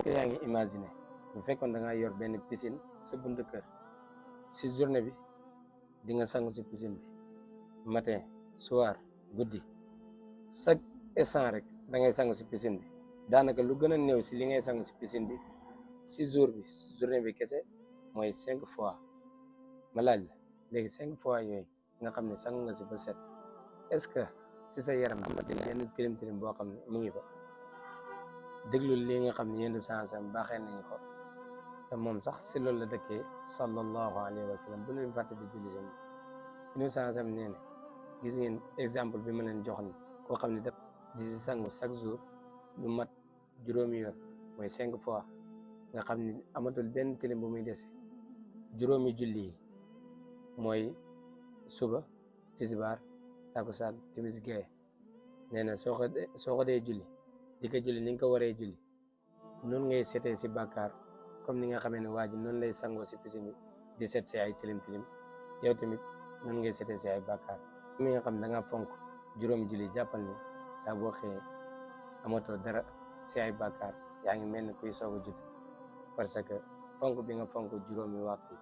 que yaa ngi imaginer bu fekkoon da ngaa yor benn piscine sa bunt kër si journée bi di nga sangu si piscine bi matin soir guddi chaque instant rek da ngay sangu si piscine bi daanaka lu gën a néew si li ngay sangu si piscine bi si journée bi kese mooy 5 fois ma laaj la léegi 5 fois yooyu nga xam ne sangu nga si ba set est-ce que si sa yaram amati na yenn tilim tilim boo xam ne mu ngi fa déglu lii nga xam ne yéen sansam baaxee nañu ko te moom sax si loolu la dëkkee sallallahu alayhi wa sallam bu leen fàtte di julli si moom yéen sansam nee na gis ngeen exemple bi ma leen jox ni koo xam ne daf di si sangu chaque jour lu mat juróomi yoon mooy 5 fois nga xam ne amatul benn tilim bu muy dese juróomi julli yi mooy suba tisbaar takusaan timis gee nee na soo ko dee julli di ko julli ni nga ko waree julli noonu ngay setee si bàkkaar comme ni nga xamee ne waa ji noonu lay sangoo si piscine bi di set si ay tilim tilim yow tamit noonu ngay setee si ay bàkkaar mi nga xam ne da nga fonk juróomi julli jàppal ni saa boo xëyee amatoo dara si ay bàkkaar yaa ngi mel ni kuy soog a judd parce que fonk bi nga fonk juróomi waxtu